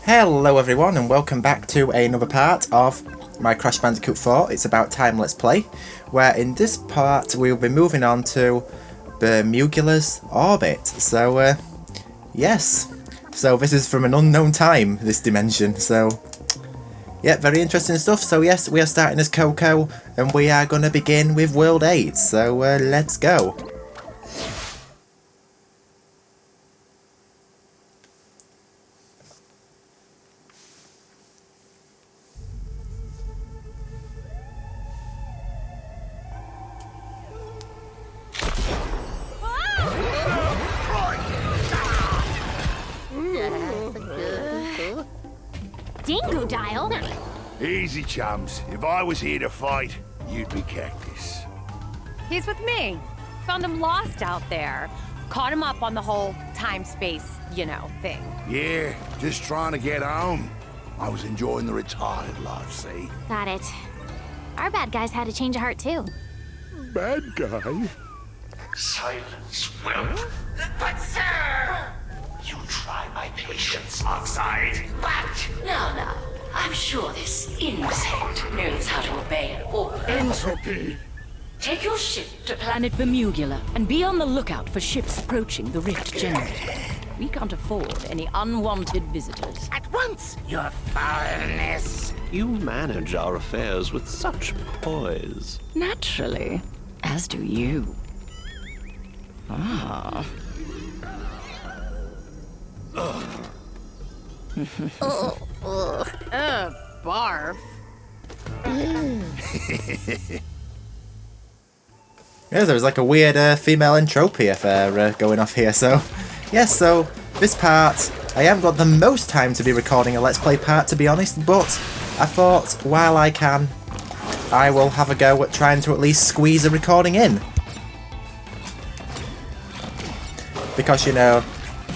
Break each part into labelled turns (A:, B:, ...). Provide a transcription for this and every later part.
A: Hello everyone and welcome back to another part of my Crash Bandicoot 4. It's about time let's play, where in this part we'll be moving on to Bermugula's orbit. So yes, so this is from an unknown time, this dimension, so yeah, very interesting stuff. So yes, we are starting as Coco and we are going to begin with World 8, so let's go.
B: Dingo dial?
C: Easy, chums. If I was here to fight, you'd be Cactus.
D: He's with me. Found him lost out there. Caught him up on the whole time-space, thing.
C: Yeah, just trying to get home. I was enjoying the retired life, see?
B: Got it. Our bad guys had a change of heart too.
C: Bad guy?
E: Silence, whelp. But sir! You try my patience, Oxide. But no. I'm sure this insect knows how to obey an order.
C: Entropy!
F: Take your ship to planet Bermugula and be on the lookout for ships approaching the rift generator. We can't afford any unwanted visitors.
E: At once, your foulness.
G: You manage our affairs with such poise.
F: Naturally, as do you. Ah.
D: Barf.
A: Yeah, there was like a weird female entropy affair going off here, so yes, so this part, I haven't got the most time to be recording a Let's Play part, to be honest, but I thought while I can, I will have a go at trying to at least squeeze a recording in. Because,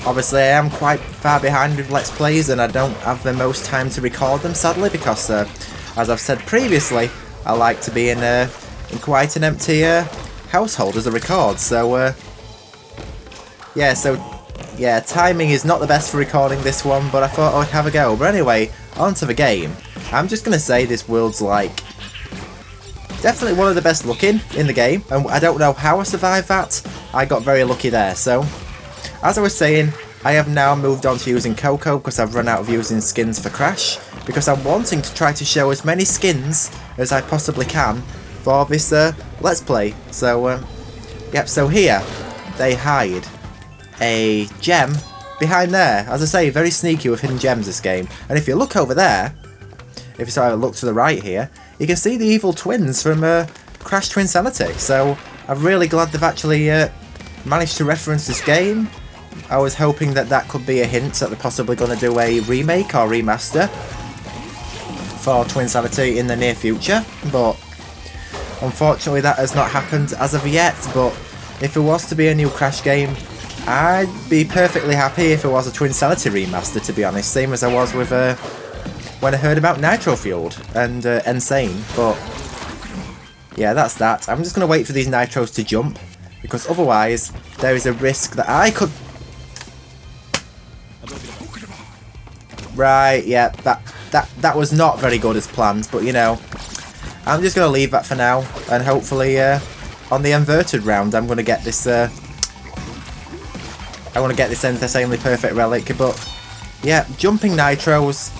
A: obviously I am quite far behind with Let's Plays and I don't have the most time to record them, sadly, because as I've said previously, I like to be in quite an empty household as I record, so yeah, timing is not the best for recording this one, but I thought I'd have a go. But anyway, on to the game. I'm just going to say this world's like definitely one of the best looking in the game, and I don't know how I survived that. I got very lucky there. So as I was saying, I have now moved on to using Coco because I've run out of using skins for Crash, because I'm wanting to try to show as many skins as I possibly can for this Let's Play. So yep, so here they hide a gem behind there. As I say, very sneaky with hidden gems this game. And if you look over there, if you sort of look to the right here, you can see the evil twins from Crash Twinsanity. So I'm really glad they've actually managed to reference this game. I was hoping that that could be a hint that they're possibly going to do a remake or remaster for Twinsanity in the near future, but unfortunately that has not happened as of yet. But if it was to be a new Crash game, I'd be perfectly happy if it was a Twinsanity remaster, to be honest, same as I was with when I heard about Nitro Fueled and Insane. But yeah, that's that. I'm just going to wait for these Nitros to jump, because otherwise there is a risk that I could... Right, yeah, that was not very good as planned, but I'm just going to leave that for now, and hopefully on the inverted round I'm going to get this insanely perfect relic. But yeah, jumping Nitros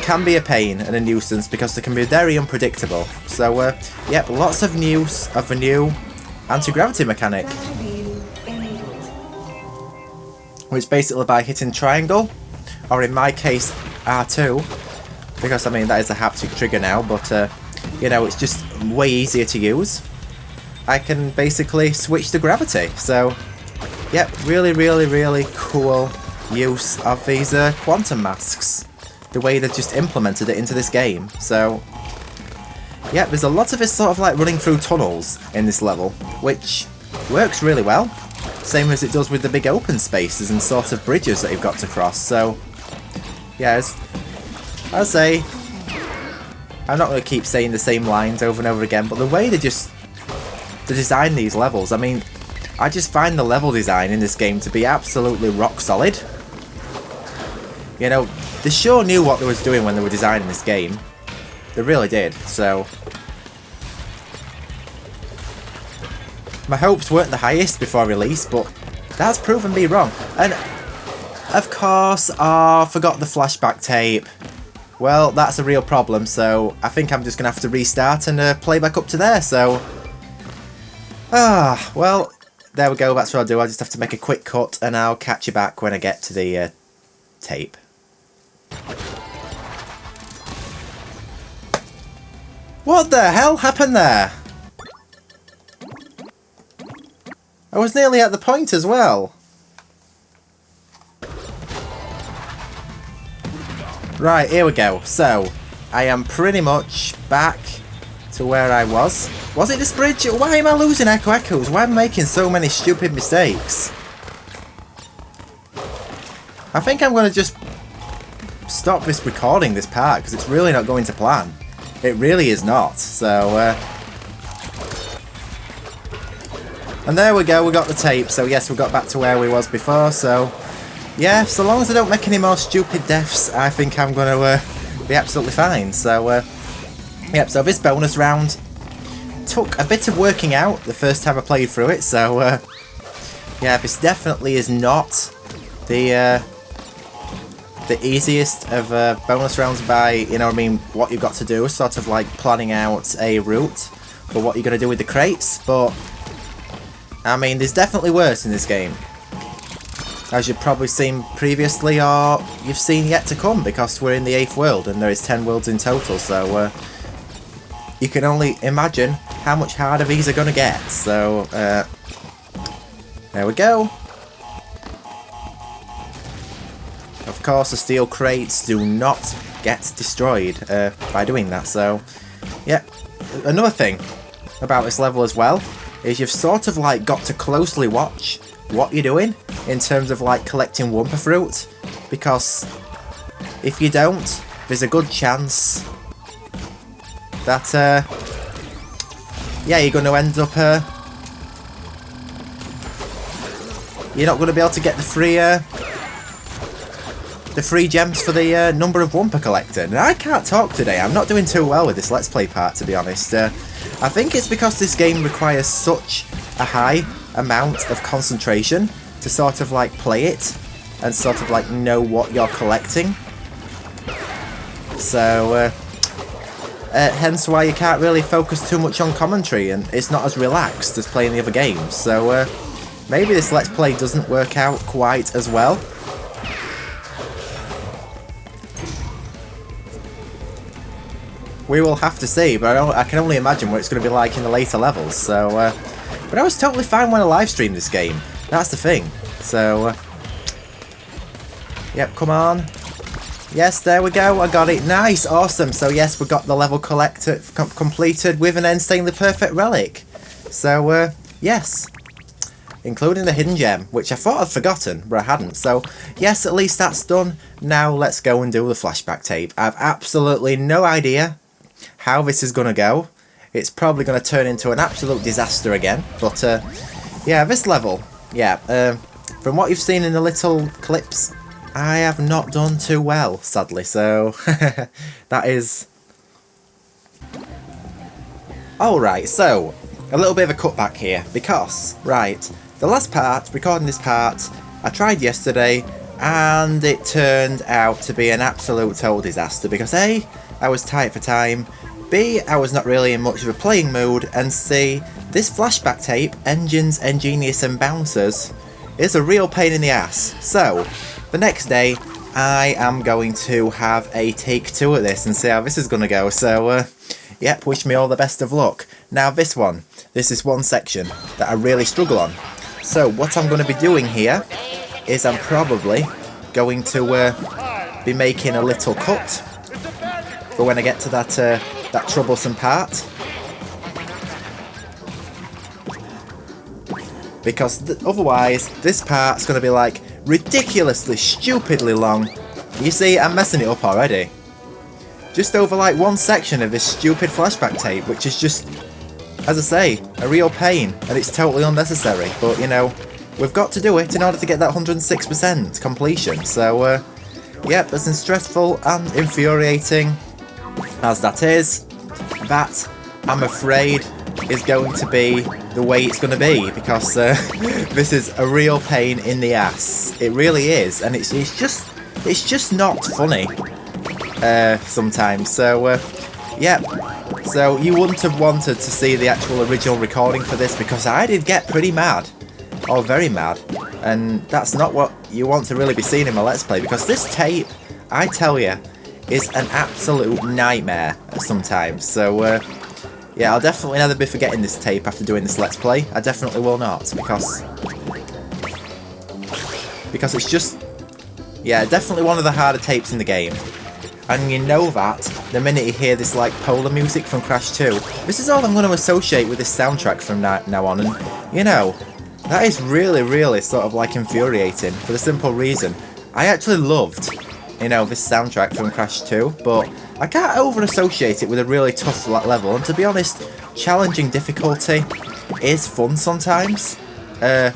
A: can be a pain and a nuisance because they can be very unpredictable. So yeah, lots of news of a new anti-gravity mechanic, which basically by hitting triangle, or in my case R2, because I mean that is a haptic trigger now, but it's just way easier to use, I can basically switch to gravity. So yep, really cool use of these quantum masks, the way they've just implemented it into this game. So yeah, there's a lot of it sort of like running through tunnels in this level, which works really well, same as it does with the big open spaces and sort of bridges that you've got to cross. So yeah, as I say, I'm not going to keep saying the same lines over and over again, but the way they design these levels, I mean, I just find the level design in this game to be absolutely rock solid. they sure knew what they was doing when they were designing this game. They really did, so... My hopes weren't the highest before release, but that's proven me wrong. And, of course, I forgot the flashback tape. Well, that's a real problem, so I think I'm just going to have to restart and play back up to there, so... well, there we go, that's what I'll do. I'll just have to make a quick cut, and I'll catch you back when I get to the tape. What the hell happened there? I was nearly at the point as well. Right, here we go. So, I am pretty much back to where I was. Was it this bridge? Why am I losing echoes? Why am I making so many stupid mistakes? I think I'm going to just stop this recording this part because it's really not going to plan. It really is not. So, and there we go, we got the tape. So yes, we got back to where we was before. So yeah, so long as I don't make any more stupid deaths, I think I'm going to be absolutely fine. So yep, so this bonus round took a bit of working out the first time I played through it. So yeah, this definitely is not the easiest of bonus rounds by, you know what I mean, what you've got to do, sort of like planning out a route for what you're going to do with the crates, but I mean, there's definitely worse in this game, as you've probably seen previously, or you've seen yet to come, because we're in the 8th world and there is 10 worlds in total, so you can only imagine how much harder these are going to get. So there we go. Of course, the steel crates do not get destroyed by doing that, so yeah. Another thing about this level as well is you've sort of like got to closely watch what you're doing in terms of like collecting Wumpa fruit, because if you don't, there's a good chance that yeah, you're going to end up you're not going to be able to get the free gems for the number of Wumpa collected. And I can't talk today, I'm not doing too well with this Let's Play part, to be honest. I think it's because this game requires such a high amount of concentration to sort of like play it and sort of like know what you're collecting. So hence why you can't really focus too much on commentary, and it's not as relaxed as playing the other games. So maybe this Let's Play doesn't work out quite as well. We will have to see, but I can only imagine what it's going to be like in the later levels. So, but I was totally fine when I live streamed this game. That's the thing. So, yep, come on. Yes, there we go. I got it. Nice, awesome. So yes, we got the level completed with an insanely perfect relic. So yes, including the hidden gem, which I thought I'd forgotten, but I hadn't. So yes, at least that's done. Now let's go and do the flashback tape. I've absolutely no idea how this is going to go. It's probably going to turn into an absolute disaster again. But yeah, this level, yeah, from what you've seen in the little clips, I have not done too well, sadly. So that is... Alright, so a little bit of a cutback here, because, right, the last part, recording this part, I tried yesterday, and it turned out to be an absolute total disaster, because A, I was tight for time, B, I was not really in much of a playing mood, and C, this flashback tape, N.Genious and Bouncers, is a real pain in the ass. So, the next day, I am going to have a take two at this and see how this is going to go. So, yep, wish me all the best of luck. Now this is one section that I really struggle on. So what I'm going to be doing here is I'm probably going to be making a little cut for when I get to that troublesome part. Because otherwise, this part's going to be like ridiculously, stupidly long. You see, I'm messing it up already. Just over like one section of this stupid flashback tape, which is just, as I say, a real pain, and it's totally unnecessary. But, you know, we've got to do it in order to get that 106% completion. So, yep, as stressful and infuriating as that is, that, I'm afraid, is going to be the way it's going to be, because this is a real pain in the ass. It really is, and it's just not funny sometimes. So yeah, so you wouldn't have wanted to see the actual original recording for this, because I did get pretty mad, or very mad, and that's not what you want to really be seeing in my Let's Play, because this tape, I tell you, is an absolute nightmare sometimes. So yeah, I'll definitely never be forgetting this tape after doing this Let's Play. I definitely will not, because it's just, yeah, definitely one of the harder tapes in the game. And you know that the minute you hear this like polar music from Crash 2, this is all I'm going to associate with this soundtrack from now on. And you know, that is really, really sort of like infuriating, for the simple reason I actually loved, you know, this soundtrack from Crash 2, but I can't over-associate it with a really tough level, and to be honest, challenging difficulty is fun sometimes, to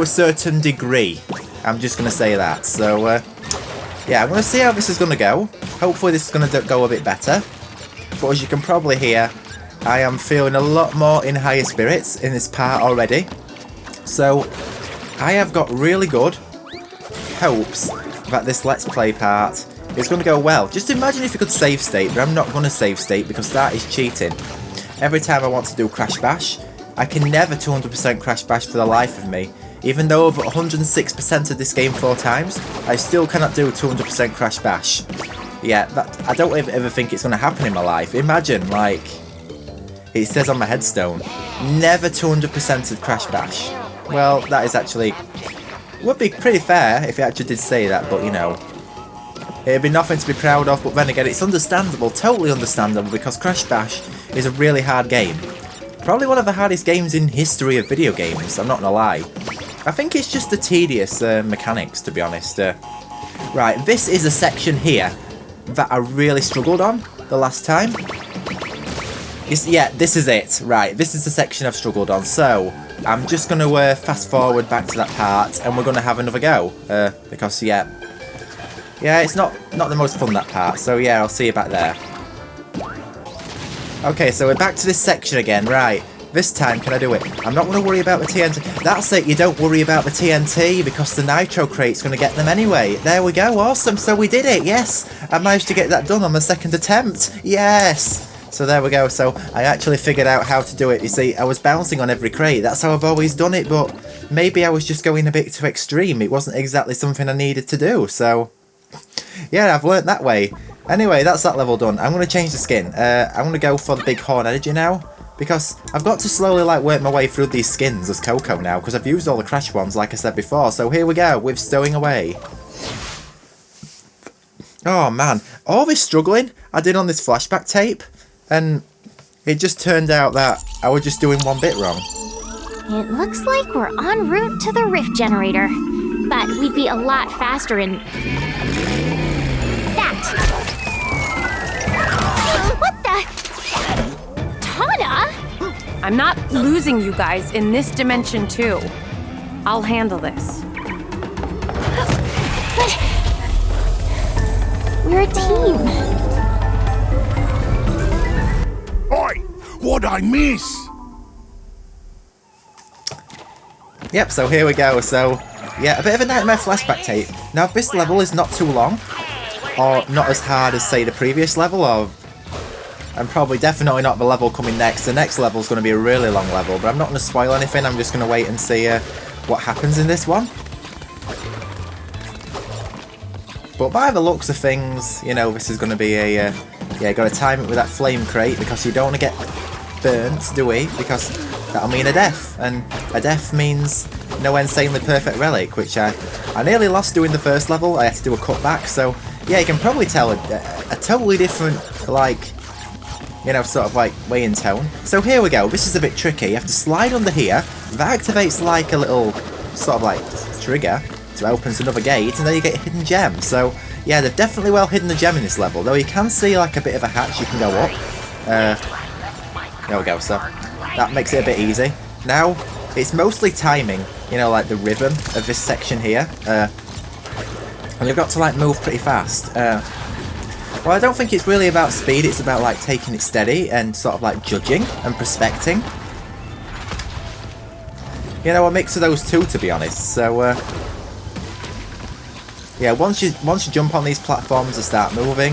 A: a certain degree. I'm just going to say that. So, yeah, I'm going to see how this is going to go. Hopefully this is going to go a bit better, but as you can probably hear, I am feeling a lot more in higher spirits in this part already. So, I have got really good hopes that this Let's Play part is going to go well. Just imagine if you could save state, but I'm not going to save state because that is cheating. Every time I want to do Crash Bash, I can never 200% Crash Bash for the life of me. Even though I've 106% of this game 4 times, I still cannot do 200% Crash Bash. Yeah, I don't ever think it's going to happen in my life. Imagine, like, it says on my headstone, never 200% of Crash Bash. Well, that is actually, would be pretty fair if it actually did say that, but you know, it'd be nothing to be proud of. But then again, it's understandable, totally understandable, because Crash Bash is a really hard game. Probably one of the hardest games in history of video games, I'm not gonna lie. I think it's just the tedious mechanics, to be honest. Right, this is a section here that I really struggled on the last time. Yeah, this is it. Right, this is the section I've struggled on, so I'm just going to fast forward back to that part, and we're going to have another go, because, yeah, it's not the most fun, that part, so yeah, I'll see you back there. Okay, so we're back to this section again, right. This time, can I do it? I'm not going to worry about the TNT. That's it, you don't worry about the TNT, because the Nitro crate's going to get them anyway. There we go, awesome, so we did it, yes! I managed to get that done on the second attempt, yes! So there we go, so I actually figured out how to do it. You see, I was bouncing on every crate, that's how I've always done it, but maybe I was just going a bit too extreme. It wasn't exactly something I needed to do, so yeah, I've learnt that way. Anyway, that's that level done. I'm going to change the skin. I'm going to go for the big horn energy now, because I've got to slowly like work my way through these skins as Coco now, because I've used all the Crash ones like I said before. So here we go with Stowing Away. Oh man, all this struggling I did on this flashback tape, and it just turned out that I was just doing one bit wrong.
B: It looks like we're en route to the rift generator, but we'd be a lot faster in that. What the? Tana?
D: I'm not losing you guys in this dimension too. I'll handle this.
B: But we're a team.
C: Oi! What'd I miss?
A: Yep, so here we go. So, yeah, a bit of a nightmare flashback tape. Now, this level is not too long, or not as hard as, say, the previous level, and probably definitely not the level coming next. The next level is going to be a really long level, but I'm not going to spoil anything. I'm just going to wait and see what happens in this one. But by the looks of things, you know, this is going to be a... yeah, got to time it with that flame crate, because you don't want to get burnt, do we? Because that'll mean a death, and a death means no insanely perfect relic, which I nearly lost doing the first level. I had to do a cutback, so yeah, you can probably tell a totally different, like, you know, sort of like way in tone. So here we go, this is a bit tricky. You have to slide under here, that activates like a little sort of like trigger to open another gate, and then you get a hidden gem. So yeah, they've definitely well hidden the gem in this level, though you can see like a bit of a hatch you can go up. There we go, so that makes it a bit easy. Now, it's mostly timing, you know, like the rhythm of this section here. and you've got to like move pretty fast. Well, I don't think it's really about speed, it's about like taking it steady and sort of like judging and prospecting. You know, a mix of those two, to be honest. So, yeah, once you jump on these platforms and start moving,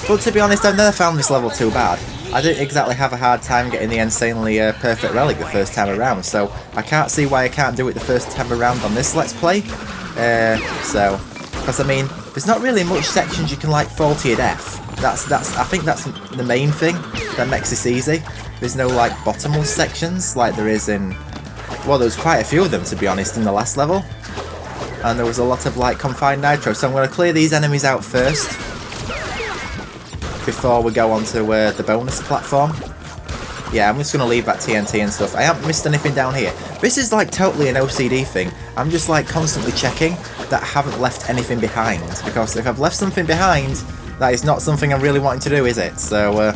A: but to be honest, I've never found this level too bad. I didn't exactly have a hard time getting the insanely perfect relic the first time around, so I can't see why I can't do it the first time around on this Let's Play. Because I mean, there's not really much sections you can like fall to your death. I think that's the main thing that makes this easy. There's no like bottomless sections like there is in, well, there's quite a few of them to be honest in the last level, and there was a lot of like confined nitro. So I'm going to clear these enemies out first before we go on to the bonus platform. Yeah, I'm just going to leave that TNT and stuff. I haven't missed anything down here. This is like totally an OCD thing. I'm just like constantly checking that I haven't left anything behind, because if I've left something behind, that is not something I'm really wanting to do, is it? So,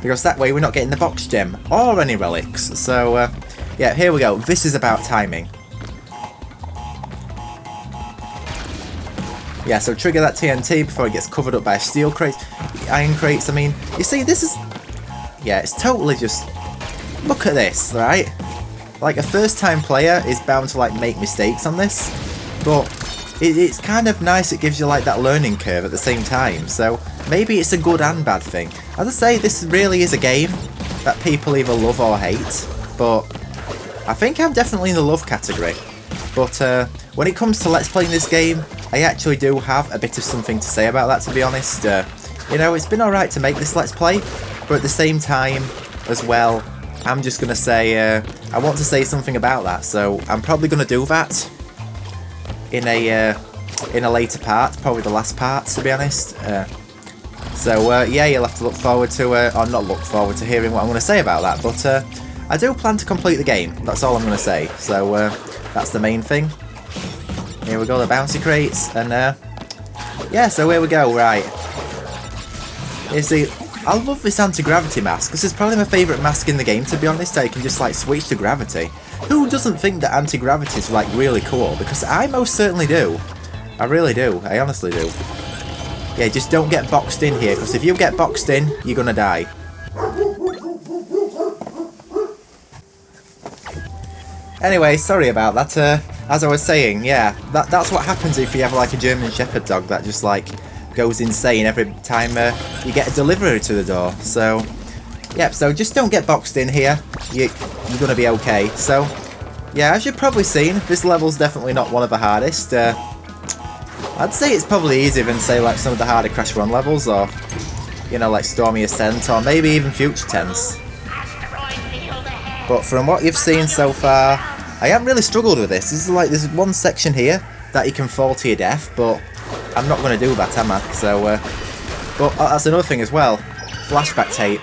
A: because that way we're not getting the box gem or any relics. So, yeah, here we go. This is about timing. Yeah, so trigger that TNT before it gets covered up by steel crates, iron crates. I mean, you see, this is... yeah, it's totally just... look at this, right? Like, a first-time player is bound to, like, make mistakes on this, but it's kind of nice. It gives you, like, that learning curve at the same time, so maybe it's a good and bad thing. As I say, this really is a game that people either love or hate, but I think I'm definitely in the love category. But when it comes to Let's Playing this game, I actually do have a bit of something to say about that, to be honest. You know, it's been alright to make this Let's Play, but at the same time, as well, I'm just going to say, I want to say something about that, so I'm probably going to do that in a later part, probably the last part, to be honest. So, yeah, you'll have to look forward to, or not look forward to hearing what I'm going to say about that, but I do plan to complete the game, that's all I'm going to say, so that's the main thing. Here we go, the bouncy crates, and yeah, so here we go, right. You see, I love this anti-gravity mask. This is probably my favourite mask in the game, to be honest. I can just like switch to gravity. Who doesn't think that anti-gravity is like really cool? Because I most certainly do. I really do. I honestly do. Yeah, just don't get boxed in here, because if you get boxed in, you're gonna die. Anyway, sorry about that. As I was saying, yeah, that's what happens if you have like a German Shepherd dog that just like goes insane every time you get a delivery to the door. So, yep, so just don't get boxed in here. You're gonna be okay. So, yeah, as you've probably seen, this level's definitely not one of the hardest. I'd say it's probably easier than, say, like some of the harder Crash 1 levels, or, you know, like Stormy Ascent, or maybe even Future Tense. But from what you've seen so far, I haven't really struggled with this. This is like, there's one section here that you can fall to your death, but I'm not going to do that, am I? So, but that's another thing as well. Flashback tape.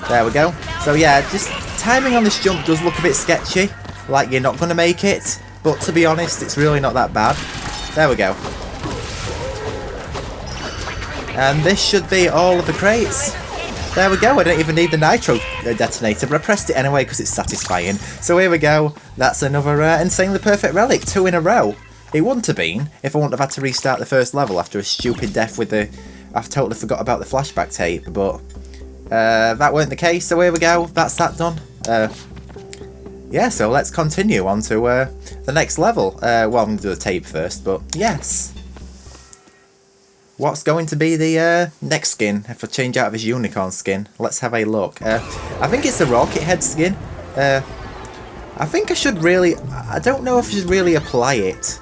A: There we go. So yeah, just timing on this jump does look a bit sketchy, like you're not going to make it, but to be honest, it's really not that bad. There we go. And this should be all of the crates. There we go, I don't even need the Nitro detonator, but I pressed it anyway because it's satisfying. So here we go, that's another insanely perfect relic, 2 in a row. It wouldn't have been if I wouldn't have had to restart the first level after a stupid death with the... I've totally forgot about the flashback tape, but that weren't the case, so here we go, that's that done. Yeah, so let's continue on to the next level. Well, I'm going to do the tape first, but yes. What's going to be the next skin if I change out of his unicorn skin? Let's have a look. I think it's the rocket head skin. I think I should really... I don't know if I should really apply it.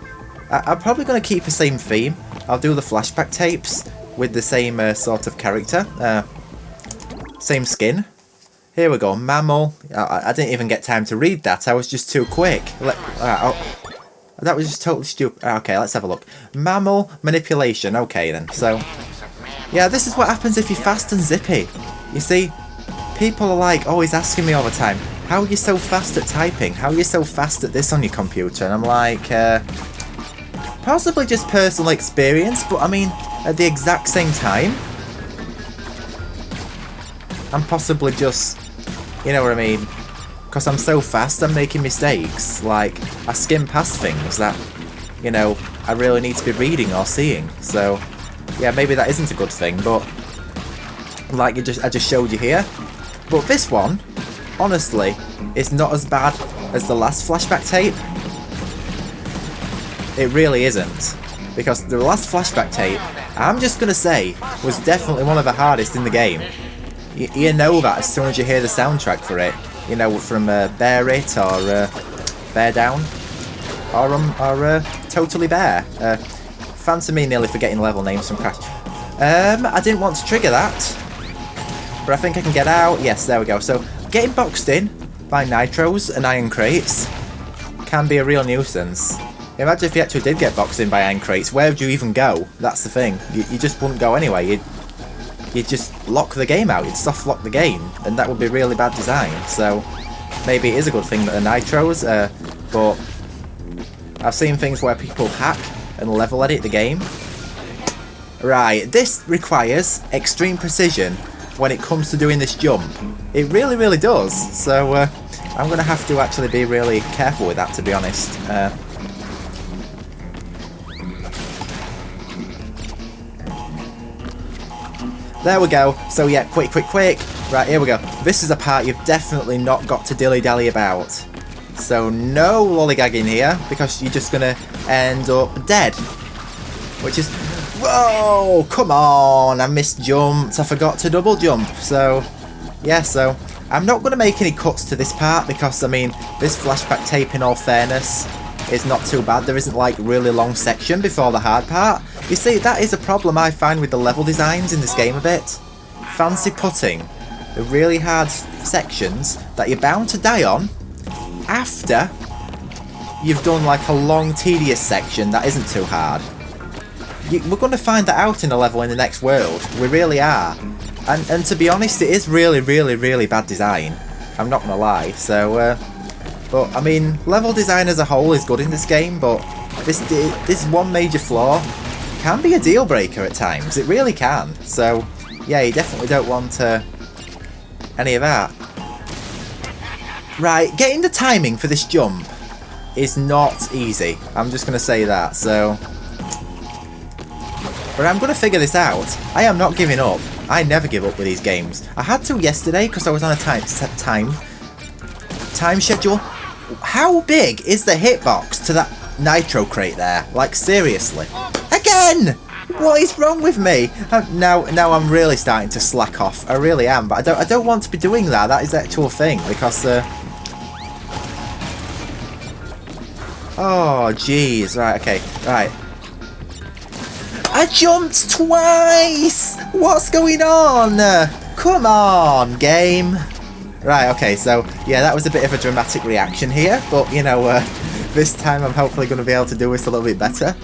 A: I'm probably going to keep the same theme. I'll do the flashback tapes with the same sort of character. Same skin. Here we go, Mammal. I didn't even get time to read that. I was just too quick. That was just totally stupid. Okay, let's have a look. Mammal manipulation. Okay then. So, yeah, this is what happens if you're fast and zippy. You see, people are like always asking me all the time, how are you so fast at typing? How are you so fast at this on your computer? And I'm like, possibly just personal experience, but I mean, at the exact same time, I'm possibly just, you know what I mean? Because I'm so fast, I'm making mistakes. Like, I skim past things that you know, I really need to be reading or seeing. So, yeah, maybe that isn't a good thing, but like I just showed you here. But this one, honestly, is not as bad as the last flashback tape. It really isn't. Because the last flashback tape, I'm just going to say, was definitely one of the hardest in the game. You know that as soon as you hear the soundtrack for it. You know, from Bear It or Bear Down. Or Totally Bear. Fancy me nearly forgetting level names from Crash. I didn't want to trigger that. But I think I can get out. Yes, there we go. So, getting boxed in by Nitros and iron crates can be a real nuisance. Imagine if you actually did get boxed in by iron crates. Where would you even go? That's the thing. You just wouldn't go anyway. You'd just lock the game out. You'd soft lock the game. And that would be really bad design. So, maybe it is a good thing that the Nitros, but I've seen things where people hack and level edit the game. Right, this requires extreme precision when it comes to doing this jump. It really, really does. So, I'm going to have to actually be really careful with that, to be honest. There we go. So yeah, quick. Right, here we go. This is a part you've definitely not got to dilly-dally about. So no lollygagging here, because you're just going to end up dead. Which is... Whoa! Come on! I misjumped. I forgot to double jump. So, yeah, so... I'm not going to make any cuts to this part, because, I mean, this flashback tape, in all fairness, is not too bad. There isn't, like, really long section before the hard part. You see, that is a problem I find with the level designs in this game a bit. Fancy putting the really hard sections that you're bound to die on after you've done, like, a long, tedious section that isn't too hard. We're going to find that out in the level in the next world. We really are. And to be honest, it is really, really, really bad design. I'm not going to lie. So, but, I mean, level design as a whole is good in this game, but this one major flaw can be a deal breaker at times. It really can. So, yeah, you definitely don't want any of that. Right, getting the timing for this jump is not easy. I'm just going to say that. So, but I'm going to figure this out. I am not giving up. I never give up with these games. I had to yesterday because I was on a time schedule. How big is the hitbox to that Nitro crate there? Like, seriously. Again! What is wrong with me? Now I'm really starting to slack off. I really am, but I don't want to be doing that. That is the actual thing, because oh jeez. Right, okay. Right. I jumped twice! What's going on? Come on, game. Right, okay, so, yeah, that was a bit of a dramatic reaction here, but, you know, this time I'm hopefully going to be able to do this a little bit better.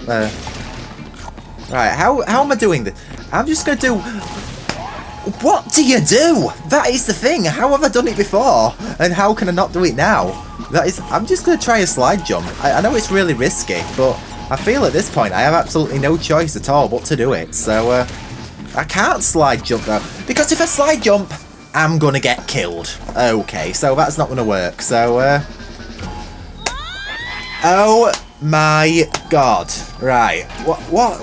A: Right, how am I doing this? I'm just going to do... What do you do? That is the thing. How have I done it before? And how can I not do it now? I'm just going to try a slide jump. I know it's really risky, but I feel at this point I have absolutely no choice at all but to do it. So, I can't slide jump though, because if I slide jump, I'm gonna get killed. Okay, so that's not gonna work. So, oh my god! Right, what?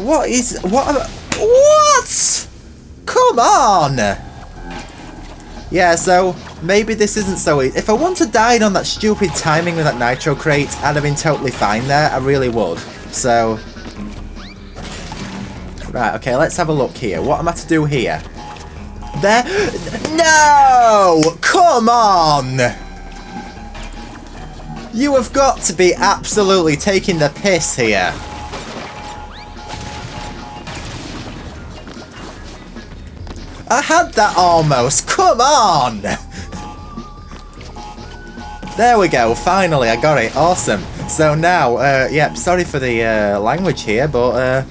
A: Come on! Yeah, so maybe this isn't so easy. If I want to die on that stupid timing with that Nitro crate, I'd have been totally fine there. I really would. So, right, okay, let's have a look here. What am I to do here? There? No! Come on! You have got to be absolutely taking the piss here. I had that almost. Come on! There we go. Finally, I got it. Awesome. So now, yeah, sorry for the language here, but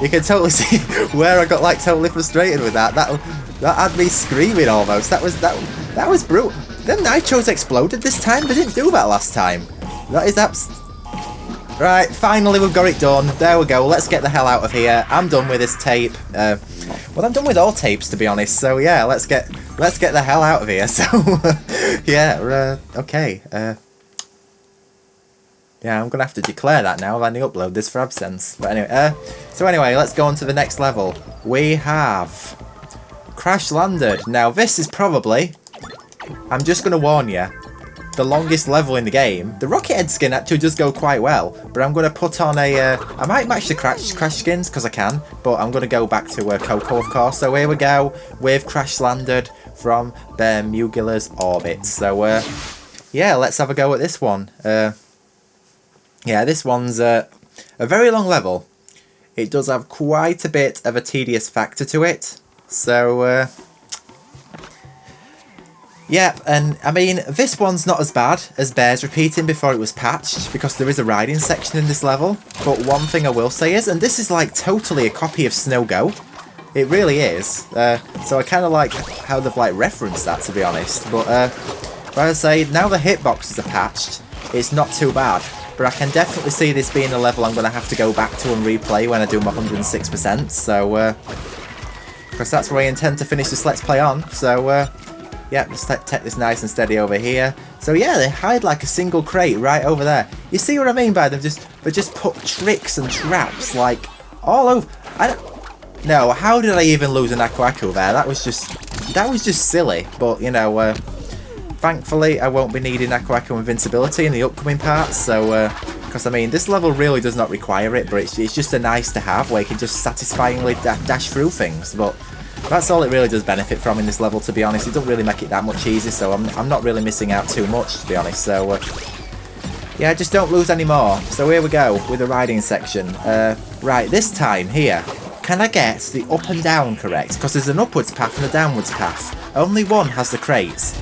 A: you can totally see where I got like totally frustrated with that. That had me screaming almost. That was brutal. Them nitros exploded this time. They didn't do that last time. That is right. Finally, we've got it done. There we go. Let's get the hell out of here. I'm done with this tape. Well, I'm done with all tapes, to be honest. So yeah, let's get the hell out of here. So yeah, okay. Yeah, I'm gonna have to declare that now when I upload this for absence. But anyway, so anyway, let's go on to the next level. We have Crash Landed. Now this is probably, I'm just gonna warn you, the longest level in the game. The Rocket Head skin actually does go quite well, but I'm gonna put on a, I might match the Crash skins because I can, but I'm gonna go back to Coco, of course. So here we go with Crash Landed from Bermugula's orbit. So yeah, let's have a go at this one. Yeah, this one's a very long level. It does have quite a bit of a tedious factor to it. So, yeah, and I mean, this one's not as bad as Bears Repeating before it was patched, because there is a riding section in this level. But one thing I will say is, and this is like totally a copy of Snow Go. It really is. So I kind of like how they've like referenced that, to be honest. But I say, now the hitboxes are patched, it's not too bad. But I can definitely see this being a level I'm going to have to go back to and replay when I do my 106%. So, because that's where I intend to finish this Let's Play on. So, yeah, let's take this nice and steady over here. So yeah, they hide like a single crate right over there. You see what I mean by them? They just put tricks and traps like all over. No, how did I even lose an Aku there? That was just silly. But you know, thankfully I won't be needing Aku invincibility in the upcoming parts. So, because I mean, this level really does not require it, but it's just a nice to have where you can just satisfyingly dash through things. But that's all it really does benefit from in this level, to be honest. It doesn't really make it that much easier, so I'm not really missing out too much, to be honest. So, yeah, just don't lose any more. So here we go with the riding section. Right, this time here, can I get the up and down correct? Because there's an upwards path and a downwards path. Only one has the crates.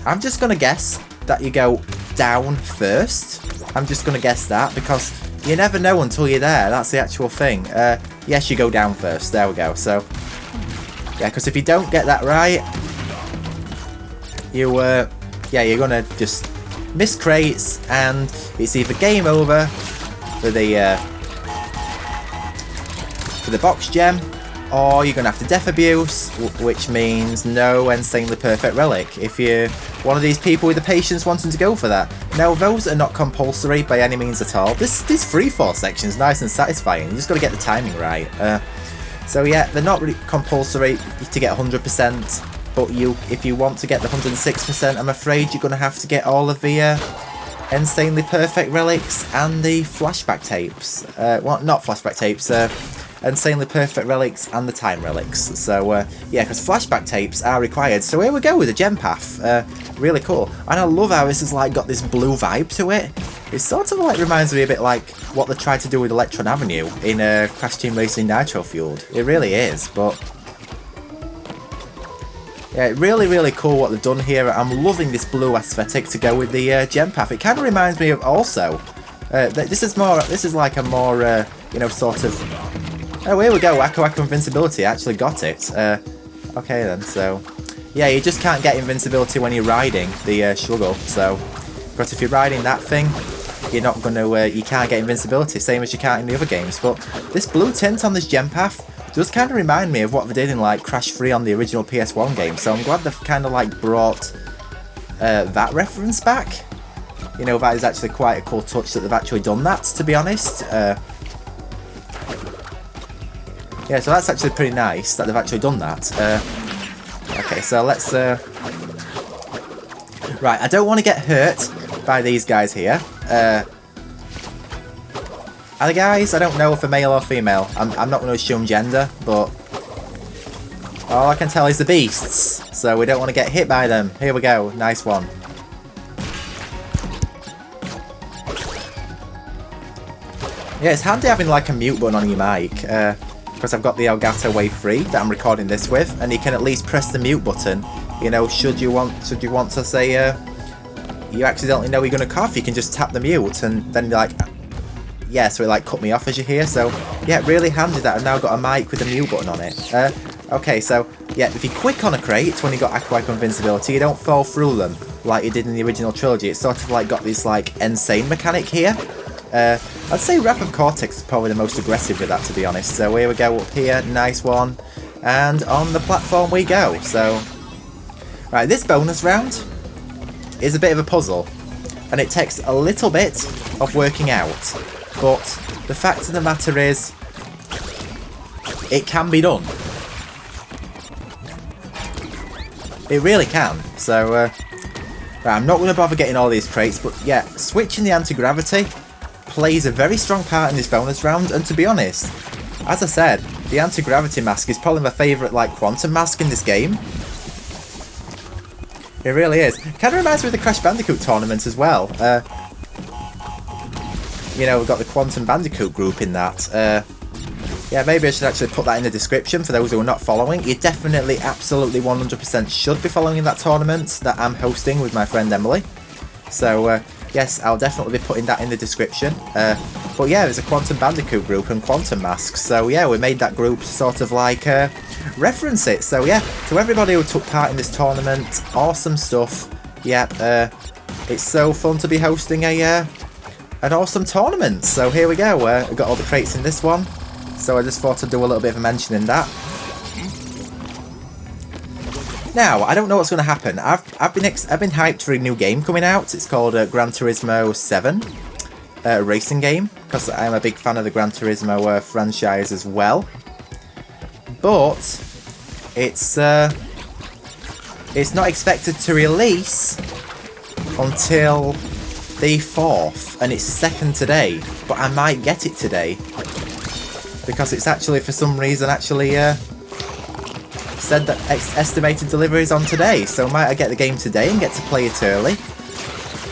A: I'm just going to guess that you go down first. I'm just going to guess that, because you never know until you're there. That's the actual thing. Yes, you go down first. There we go. So, yeah, because if you don't get that right, you, yeah, you're going to just miss crates, and it's either game over for the box gem, or you're going to have to death abuse, which means no insanely perfect relic if you're one of these people with the patience wanting to go for that. Now, those are not compulsory by any means at all. This free-fall section is nice and satisfying. You just got to get the timing right. So yeah, they're not really compulsory to get 100%, but if you want to get the 106%, I'm afraid you're going to have to get all of the insanely perfect relics and the flashback tapes. Well, not flashback tapes, insanely perfect relics and the time relics. So yeah, because flashback tapes are required. So here we go with the gem path. Really cool, and I love how this has like got this blue vibe to it. It sort of like reminds me a bit like what they tried to do with Electron Avenue in Crash Team Racing Nitro Fueled. It really is, but yeah, really cool what they've done here. I'm loving this blue aesthetic to go with the gem path. It kind of reminds me of also. This is like a more you know, sort of. Oh, here we go. Aku invincibility. I actually got it. Okay then. So yeah, you just can't get invincibility when you're riding the struggle. So, because if you're riding that thing, you're not gonna. You can't get invincibility, same as you can't in the other games. But this blue tint on this gem path does kind of remind me of what they did in like Crash 3 on the original PS1 game. So I'm glad they've kind of like brought that reference back. You know, that is actually quite a cool touch that they've actually done that, to be honest. Yeah, so that's actually pretty nice that they've actually done that. Okay, so let's... Right, I don't want to get hurt by these guys here. Are the guys? I don't know if they're male or female. I'm not going to assume gender, but... all I can tell is the beasts. So we don't want to get hit by them. Here we go. Nice one. Yeah, it's handy having like a mute button on your mic. Because I've got the Elgato Wave 3 that I'm recording this with, and you can at least press the mute button. You know, should you want to say you accidentally know you're gonna cough, you can just tap the mute, and then you're like, yeah, so it like cut me off as you hear. So yeah, really handy that I've now got a mic with a mute button on it. Okay, so yeah, if you click on a crate when you got Aku invincibility, you don't fall through them like you did in the original trilogy. It's sort of like got this like insane mechanic here. I'd say Wrath of Cortex is probably the most aggressive with that, to be honest. So here we go up here, nice one, and on the platform we go. So, right, this bonus round is a bit of a puzzle. and it takes a little bit of working out. But the fact of the matter is, it can be done. It really can. So, right, I'm not going to bother getting all these crates, but yeah, switching the anti-gravity plays a very strong part in this bonus round, and to be honest, as I said, the anti-gravity mask is probably my favourite, like, quantum mask in this game. It really is. Kind of reminds me of the Crash Bandicoot tournament as well. You know, we've got the Quantum Bandicoot group in that. Yeah, maybe I should actually put that in the description for those who are not following. You definitely, absolutely 100% should be following that tournament that I'm hosting with my friend Emily. So, yes, I'll definitely be putting that in the description. But yeah, there's a Quantum Bandicoot group and Quantum Masks. So yeah, we made that group to sort of like reference it. So yeah, to everybody who took part in this tournament, awesome stuff. Yep, it's so fun to be hosting an awesome tournament. So here we go. We've got all the crates in this one. So I just thought I'd do a little bit of a mention in that. Now, I don't know what's going to happen. I've been hyped for a new game coming out. It's called Gran Turismo 7, racing game, because I'm a big fan of the Gran Turismo franchise as well. But it's not expected to release until the 4th, and it's 2nd today. But I might get it today because it's actually, for some reason, said that estimated delivery is on today, so might I get the game today and get to play it early?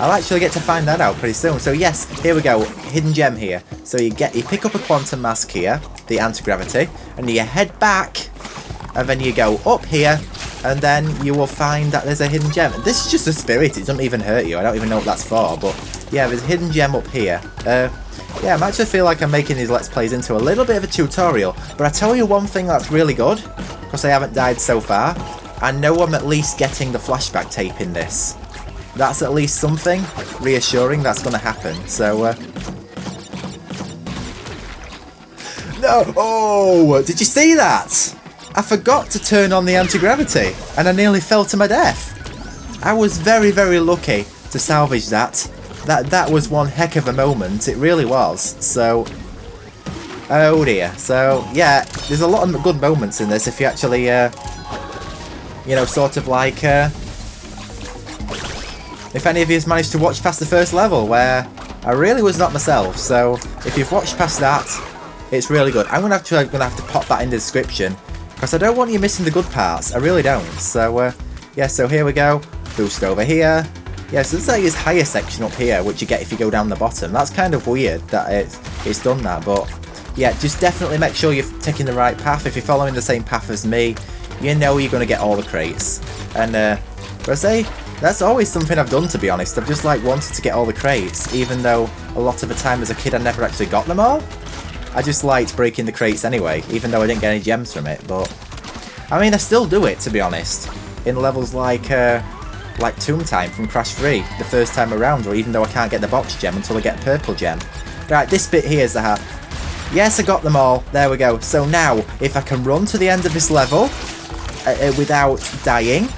A: I'll actually get to find that out pretty soon. So yes, here we go, hidden gem here. So you pick up a quantum mask here, the anti-gravity, and you head back, and then you go up here, and then you will find that there's a hidden gem. This is just a spirit, it doesn't even hurt you, I don't even know what that's for, but yeah, there's a hidden gem up here. Yeah, I actually feel like I'm making these Let's Plays into a little bit of a tutorial, but I tell you one thing that's really good, because I haven't died so far, I know I'm at least getting the flashback tape in this. That's at least something reassuring that's going to happen, so... No! Oh! Did you see that? I forgot to turn on the anti-gravity, and I nearly fell to my death. I was very, very lucky to salvage that. That was one heck of a moment, it really was, so... Oh dear, so yeah, there's a lot of good moments in this if you actually, you know, sort of like, if any of you has managed to watch past the first level, where I really was not myself, so if you've watched past that, it's really good. I'm gonna have to pop that in the description, because I don't want you missing the good parts, I really don't, so, yeah, so here we go, boost over here. Yeah, so this is like his higher section up here, which you get if you go down the bottom. That's kind of weird that it's done that, but yeah, just definitely make sure you're taking the right path. If you're following the same path as me, you know you're going to get all the crates. And but I say, that's always something I've done, to be honest. I've just like wanted to get all the crates, even though a lot of the time as a kid I never actually got them all. I just liked breaking the crates anyway, even though I didn't get any gems from it, but... I mean, I still do it, to be honest, in levels like Tomb Time from Crash 3, the first time around, or even though I can't get the box gem until I get a purple gem. Right, this bit here is the hat. Yes, I got them all. There we go. So now, if I can run to the end of this level without dying,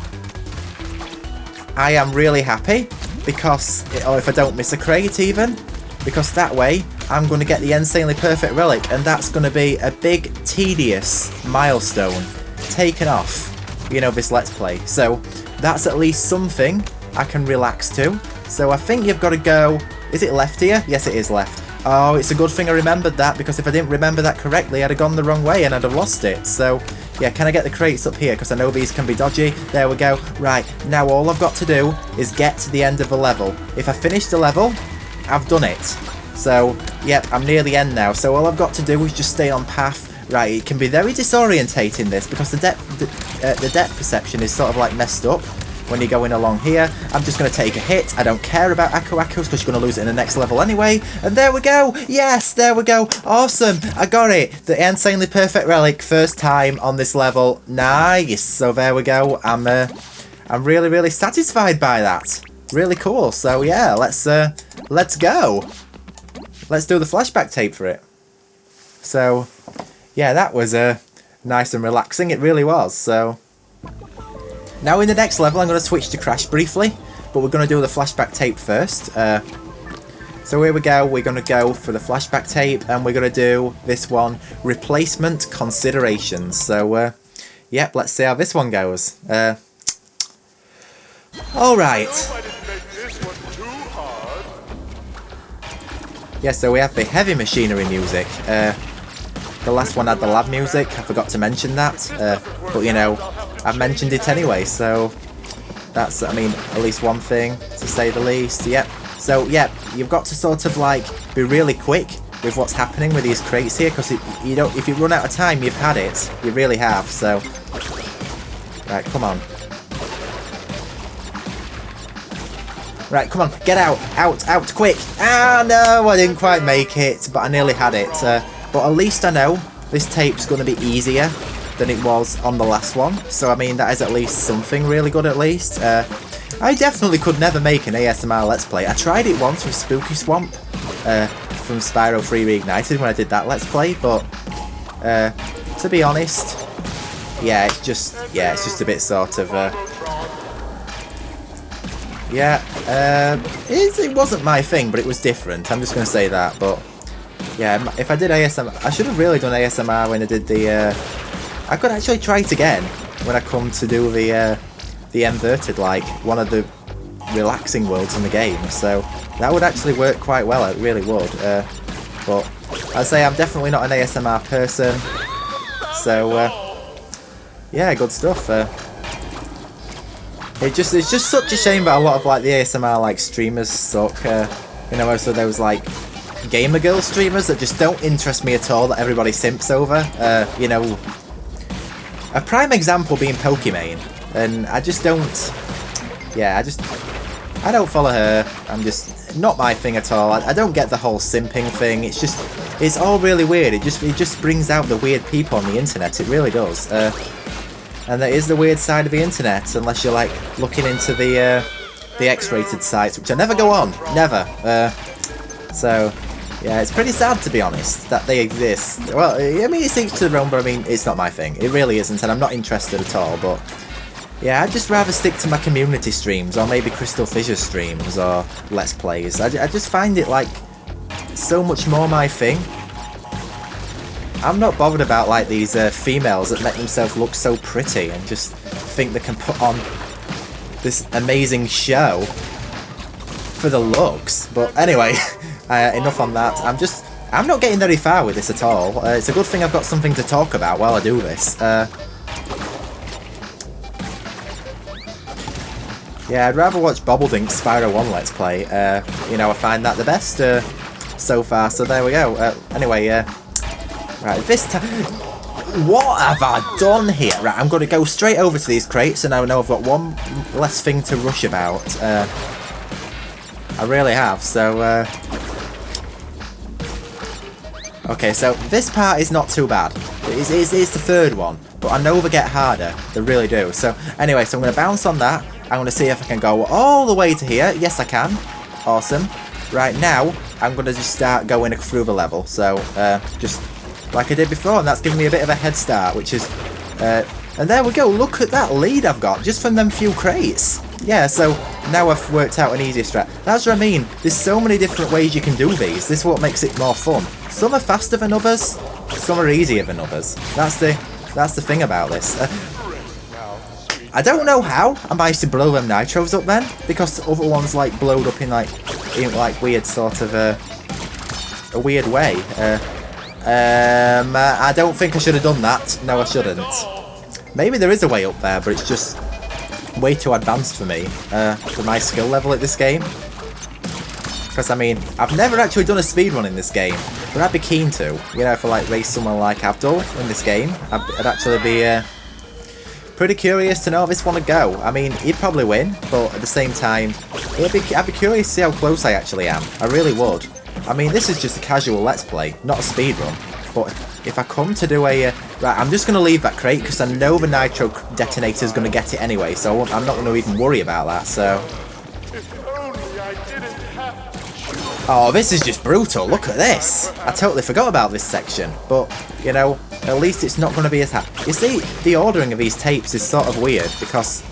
A: I am really happy, because, or if I don't miss a crate even, because that way I'm going to get the insanely perfect relic, and that's going to be a big, tedious milestone taken off, you know, this Let's Play. So that's at least something I can relax to. So I think you've got to go... Is it left here? Yes, it is left. Oh, it's a good thing I remembered that, because if I didn't remember that correctly, I'd have gone the wrong way and I'd have lost it. So, yeah, can I get the crates up here? Because I know these can be dodgy. There we go. Right, now all I've got to do is get to the end of the level. If I finish the level, I've done it. So, yep, I'm near the end now. So all I've got to do is just stay on path. Right, it can be very disorientating, this, because the depth perception is sort of like messed up when you're going along here. I'm just going to take a hit. I don't care about Echoes because you're going to lose it in the next level anyway. And there we go. Yes, there we go. Awesome. I got it. The insanely perfect relic. First time on this level. Nice. So there we go. I'm really, really satisfied by that. Really cool. So yeah, let's go. Let's do the flashback tape for it. So yeah, that was nice and relaxing. It really was. So now in the next level, I'm going to switch to Crash briefly, but we're going to do the flashback tape first. So here we go, we're going to go for the flashback tape, and we're going to do this one, replacement considerations. So, yep, let's see how this one goes. Alright. Yeah, so we have the heavy machinery music. The last one had the lab music, I forgot to mention that. But, you know, I've mentioned it anyway, so that's, I mean, at least one thing, to say the least. Yep. So, yeah, you've got to sort of, like, be really quick with what's happening with these crates here, because you don't, if you run out of time, you've had it. You really have, so... Right, come on. Right, come on, get out, out, quick! Ah, no, I didn't quite make it, but I nearly had it. But at least I know this tape's going to be easier than it was on the last one, so I mean, that is at least something really good at least. I definitely could never make an ASMR Let's Play. I tried it once with Spooky Swamp from Spyro 3 Reignited when I did that Let's Play, but to be honest, yeah, it's just a bit sort of it wasn't my thing, but it was different. I'm just going to say that. But yeah, if I did ASMR, I should have really done ASMR when I did the. I could actually try it again when I come to do the inverted, like one of the relaxing worlds in the game. So that would actually work quite well. It really would. But I'd say I'm definitely not an ASMR person. So yeah, good stuff. It's just such a shame that a lot of like the ASMR like streamers suck. You know, so those like gamer girl streamers that just don't interest me at all, that everybody simps over. You know, a prime example being Pokimane, and I just don't. Yeah, I don't follow her. I'm just not my thing at all. I don't get the whole simping thing. It's all really weird. It just brings out the weird people on the internet. It really does. And that is the weird side of the internet, unless you're like looking into the X-rated sites, which I never go on, never. So yeah, it's pretty sad, to be honest, that they exist. Well, I mean, it's each to their own, but I mean, it's not my thing. It really isn't, and I'm not interested at all. But yeah, I'd just rather stick to my community streams, or maybe Crystal Fissure streams, or Let's Plays. I just find it like so much more my thing. I'm not bothered about like these females that make themselves look so pretty and just think they can put on this amazing show for the looks. But anyway, enough on that. I'm not getting very far with this at all. It's a good thing I've got something to talk about while I do this. Yeah, I'd rather watch Bobbledink's Spyro 1 Let's Play. You know, I find that the best so far. So there we go. Anyway, right, this time... What have I done here? Right, I'm going to go straight over to these crates, and I know I've got one less thing to rush about. I really have, so... Okay, so this part is not too bad. It's the third one, but I know they get harder. They really do. So, anyway, so I'm going to bounce on that. I'm going to see if I can go all the way to here. Yes, I can. Awesome. Right, now, I'm going to just start going through the level. So, just... like I did before, and that's given me a bit of a head start, which is... and there we go, look at that lead I've got, just from them few crates. Yeah, so now I've worked out an easier strat. That's what I mean, there's so many different ways you can do these. This is what makes it more fun. Some are faster than others, some are easier than others. That's the thing about this. I don't know how I managed to blow them nitros up then, because the other ones like blowed up in like weird sort of a weird way. I don't think I should have done that. No, I shouldn't. Maybe there is a way up there, but it's just way too advanced for me, for my skill level at this game. Because, I mean, I've never actually done a speedrun in this game, but I'd be keen to. You know, if I, like, race someone like Abdul in this game, I'd actually be, pretty curious to know how this one would go. I mean, he'd probably win, but at the same time, I'd be curious to see how close I actually am. I really would. I mean, this is just a casual Let's Play, not a speedrun. But if I come to do a... right, I'm just going to leave that crate, because I know the Nitro detonator is going to get it anyway, so I'm not going to even worry about that, so... Oh, this is just brutal, look at this! I totally forgot about this section, but, you know, at least it's not going to be as hard. You see, the ordering of these tapes is sort of weird, because...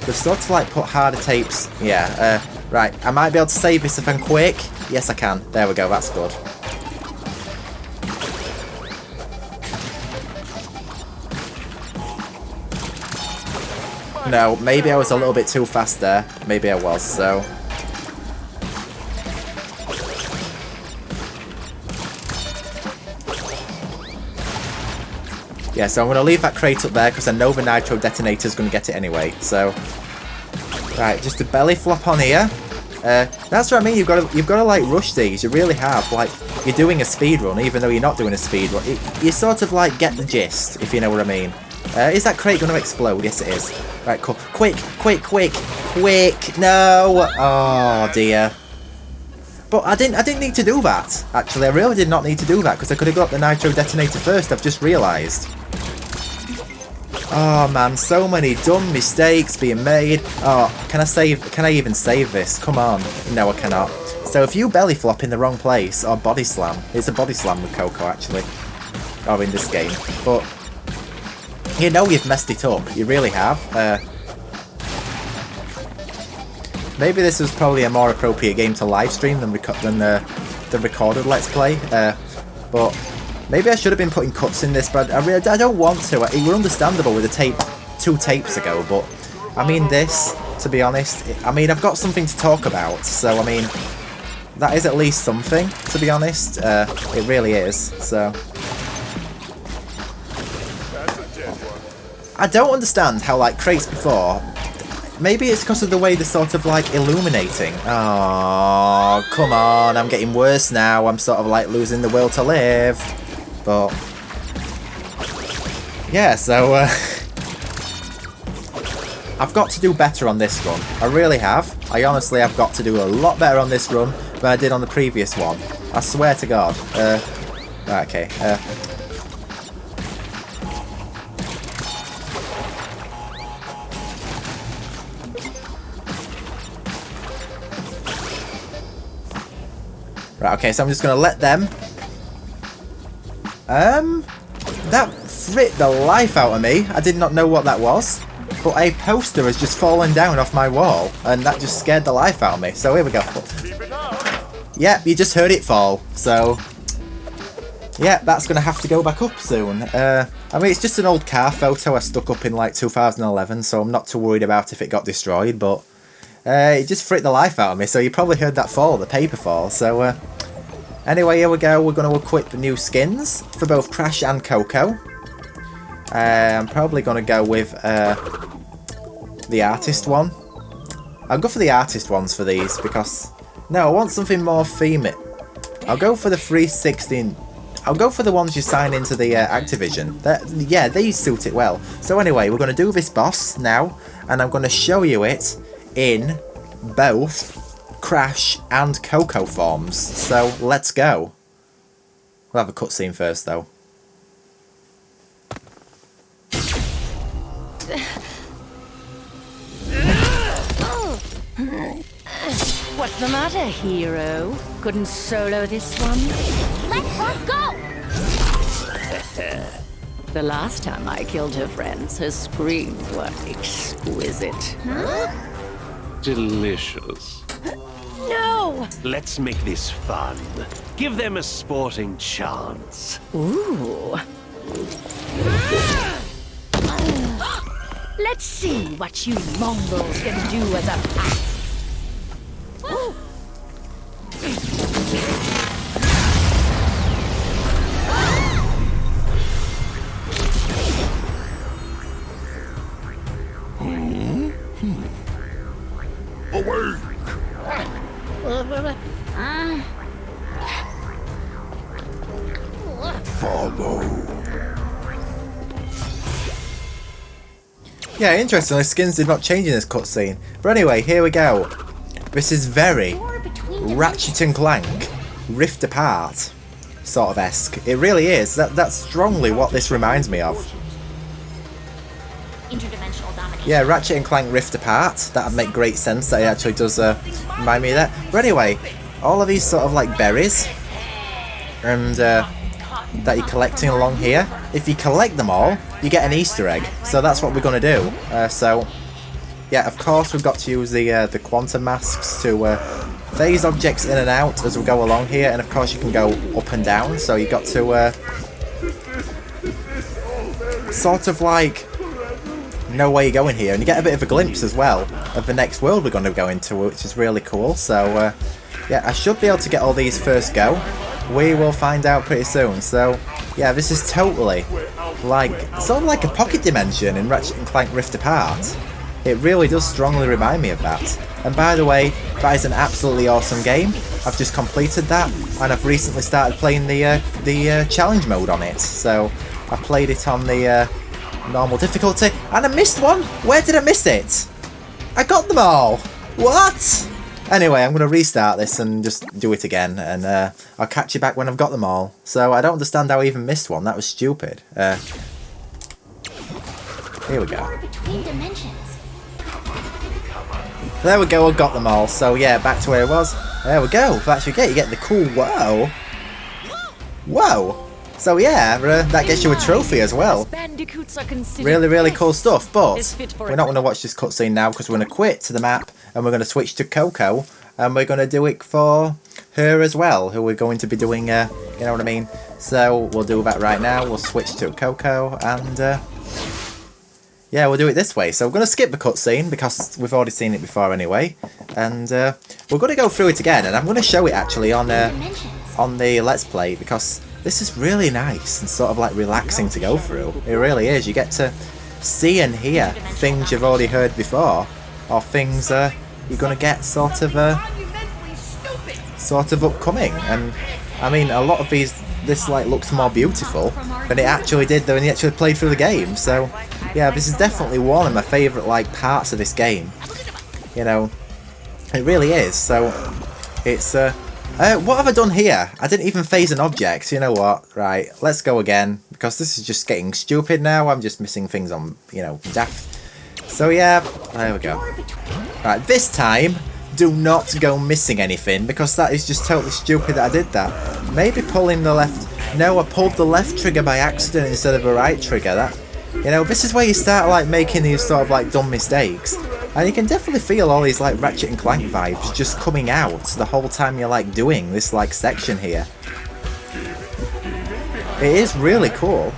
A: They've sort of like put harder tapes. Yeah, right. I might be able to save this if I'm quick. Yes, I can. There we go. That's good. No, maybe I was a little bit too fast there. Maybe I was, so... Yeah, so I'm going to leave that crate up there because I know the Nitro detonator's going to get it anyway, so... Right, just a belly flop on here. That's what I mean, you've got to like rush these, you really have. Like, you're doing a speed run even though you're not doing a speed run. You sort of like get the gist, if you know what I mean. Is that crate going to explode? Yes, it is. Right, cool. Quick, quick, quick, quick! No! Oh dear. But I didn't need to do that. Actually, I really did not need to do that because I could have got the Nitro detonator first. I've just realised. Oh man, so many dumb mistakes being made. Oh, can I even save this? Come on. No, I cannot. So if you belly flop in the wrong place, or body slam, it's a body slam with Coco actually. Or in this game. But you know you've messed it up. You really have. Maybe this was probably a more appropriate game to live stream than the recorded Let's Play. But maybe I should have been putting cuts in this, but I don't want to. It were understandable with the 2 tapes ago, but I mean this, to be honest, I mean I've got something to talk about, so I mean that is at least something, to be honest. It really is, so... I don't understand how, like, crates before... Maybe it's because of the way they're sort of, like, illuminating. Oh, come on, I'm getting worse now. I'm sort of, like, losing the will to live. But... yeah, so, I've got to do better on this run. I really have. I honestly have got to do a lot better on this run than I did on the previous one. I swear to God. Right, okay, Right, okay, so I'm just going to let them... That fricked the life out of me. I did not know what that was. But a poster has just fallen down off my wall. And that just scared the life out of me. So here we go. Yep, you just heard it fall. So... yeah, that's going to have to go back up soon. I mean, it's just an old car photo I stuck up in like 2011. So I'm not too worried about if it got destroyed. But... it just fricked the life out of me, so you probably heard that fall, the paper fall. So, anyway, here we go. We're going to equip the new skins for both Crash and Coco. I'm probably going to go with the artist one. I'll go for the artist ones for these because... no, I want something more female. I'll go for the 316... I'll go for the ones you sign into the Activision. Yeah, these suit it well. So anyway, we're going to do this boss now, and I'm going to show you it in both Crash and Coco forms. So let's go. We'll have a cutscene first though.
F: What's the matter, hero? Couldn't solo this one?
B: Let her go!
F: The last time I killed her friends, her screams were exquisite.
B: Huh?
G: Delicious.
F: No!
H: Let's make this fun. Give them a sporting chance.
F: Ooh. Let's see what you Mongols can do as a pack.
C: Away! Follow.
A: Yeah, interestingly, skins did not change in this cutscene. But anyway, here we go. This is very Ratchet and Clank Rift Apart sort of esque. It really is. That's strongly what this reminds me of.
B: Interdimensional domination.
A: Yeah, Ratchet and Clank Rift Apart. That would make great sense. That it actually does remind me of that. But anyway, all of these sort of like berries and that you're collecting along here. If you collect them all, you get an Easter egg. So that's what we're going to do. So yeah, of course we've got to use the quantum masks to phase objects in and out as we go along here, and of course you can go up and down, so you got to sort of like know where you're going here, and you get a bit of a glimpse as well of the next world we're going to go into, which is really cool. So yeah, I should be able to get all these first go. We will find out pretty soon. So yeah, this is totally like sort of like a pocket dimension in Ratchet & Clank Rift Apart. It really does strongly remind me of that. And by the way, that is an absolutely awesome game. I've just completed that, and I've recently started playing the challenge mode on it. So I played it on the normal difficulty, and I missed one. Where did I miss it? I got them all. What? Anyway, I'm going to restart this and just do it again, and I'll catch you back when I've got them all. So I don't understand how I even missed one. That was stupid. Here we go.
B: Between dimensions.
A: There we go, I got them all. So yeah, back to where it was. There we go. That's what you get the cool whoa. Whoa. So yeah, that gets you a trophy as well. Really, really cool stuff. But we're not going to watch this cutscene now, because we're going to quit to the map and we're going to switch to Coco, and we're going to do it for her as well, who we're going to be doing, you know what I mean? So we'll do that right now. We'll switch to Coco, and yeah, we'll do it this way. So we're going to skip the cutscene because we've already seen it before anyway, and we're going to go through it again, and I'm going to show it actually on the Let's Play, because this is really nice and sort of like relaxing to go through. It really is. You get to see and hear things you've already heard before, or things you're going to get sort of upcoming. And I mean, a lot of this like looks more beautiful than it actually did when you actually played through the game. So yeah, this is definitely one of my favourite like parts of this game. You know, it really is. So it's what have I done here? I didn't even phase an object. You know what? Right, let's go again, because this is just getting stupid now. I'm just missing things on, you know, daft. So yeah, there we go. Right, this time, do not go missing anything, because that is just totally stupid that I did that. Maybe pulling the left... No, I pulled the left trigger by accident instead of the right trigger. That, you know, this is where you start like making these sort of like dumb mistakes. And you can definitely feel all these like Ratchet and Clank vibes just coming out the whole time you're like doing this like section here. It is really cool.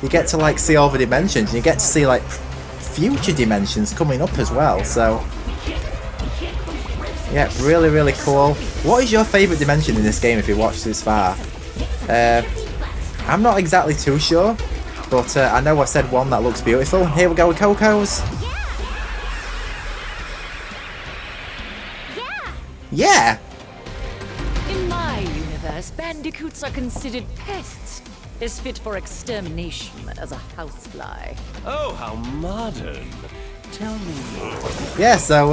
A: You get to like see all the dimensions, and you get to see like future dimensions coming up as well. So yeah, really, really cool. What is your favourite dimension in this game if you watched this far? I'm not exactly too sure, but I know I said one that looks beautiful. Here we go with Coco's. Yeah!
F: In my universe, bandicoots are considered pests. Is fit for extermination as a housefly.
H: Oh, how modern. Tell me more.
A: Yeah, so,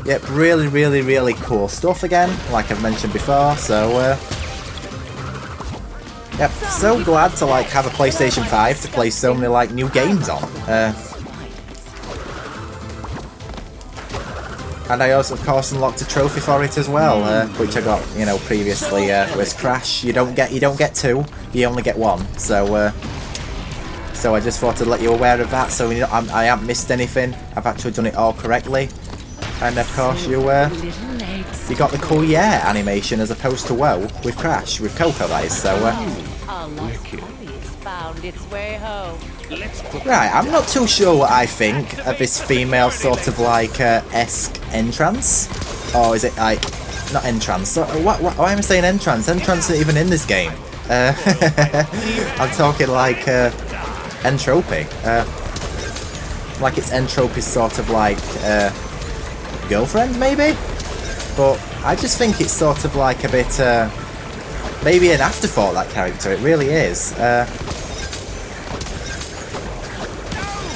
A: yep, really, really, really cool stuff again, like I've mentioned before. So, yep, so glad to, like, have a PlayStation 5 to play so many, like, new games on. And I also, of course, unlocked a trophy for it as well, which I got, you know, previously with Crash. You don't get two, you only get one. So, so I just thought to let you aware of that, so you know, I haven't missed anything. I've actually done it all correctly. And of course, you got the cool yeah animation as opposed to whoa with Crash with Coco guys. So,
D: Found its way home.
A: right, I'm not too sure what I think of this female sort of like esque entrance, or is it like not entrance? Why am I saying entrance? Entrance isn't even in this game. I'm talking like Tropy. Like it's Tropy's sort of like girlfriend maybe, but I just think it's sort of like a bit maybe an afterthought, that character. It really is.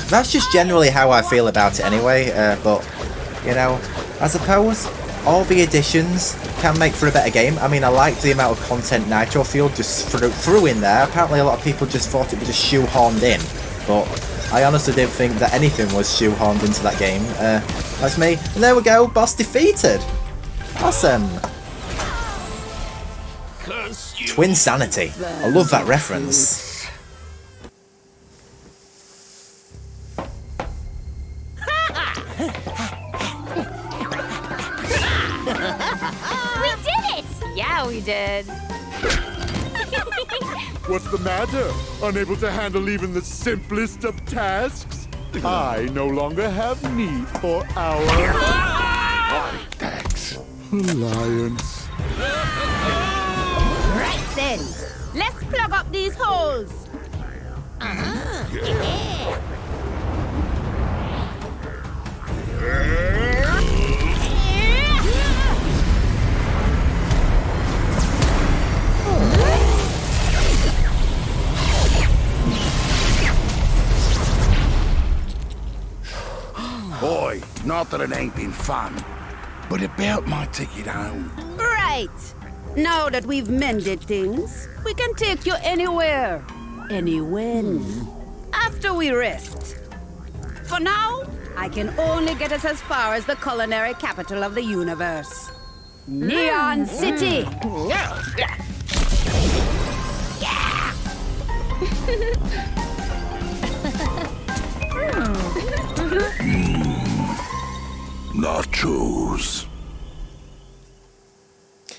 A: That's just generally how I feel about it anyway, but, you know, I suppose all the additions can make for a better game. I mean, I liked the amount of content Nitro just threw in there. Apparently a lot of people just thought it was just shoehorned in, but I honestly didn't think that anything was shoehorned into that game. That's me. And there we go, boss defeated! Awesome! Twin Sanity. I love that reference.
D: kid.
I: What's the matter? Unable to handle even the simplest of tasks? I no longer have need for our
C: Thanks.
I: alliance.
J: Right then, let's plug up these holes.
C: Boy, not that it ain't been fun, but about my ticket home.
J: Right. Now that we've mended things, we can take you anywhere, anywhen, after we rest. For now, I can only get us as far as the culinary capital of the universe, Neon City.
C: Nachos.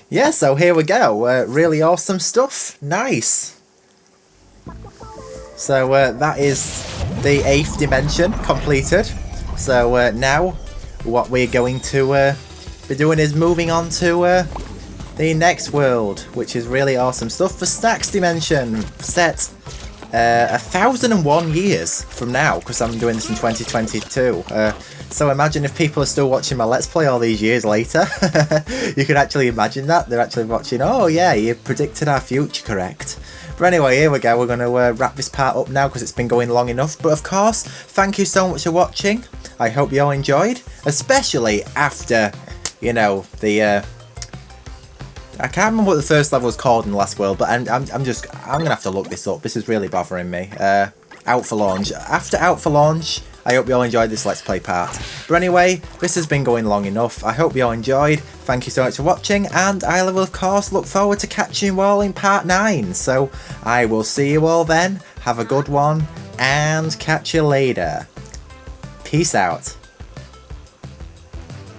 A: Yeah, so here we go. Really awesome stuff. Nice. So that is the 8th dimension completed. So now what we're going to be doing is moving on to the next world, which is really awesome stuff. The Stacks dimension set 1,001 years from now, because I'm doing this in 2022. So imagine if people are still watching my Let's Play all these years later. You can actually imagine that. They're actually watching, oh yeah, you predicted our future correct. But anyway, here we go. We're going to wrap this part up now because it's been going long enough. But of course, thank you so much for watching. I hope you all enjoyed, especially after, you know, the... I can't remember what the first level was called in the last world, but I'm gonna have to look this up. This is really bothering me. Out for launch. After Out for launch, I hope you all enjoyed this Let's Play part. But anyway, this has been going long enough. I hope you all enjoyed. Thank you so much for watching, and I will of course look forward to catching you all in part 9. So I will see you all then. Have a good one, and catch you later. Peace out.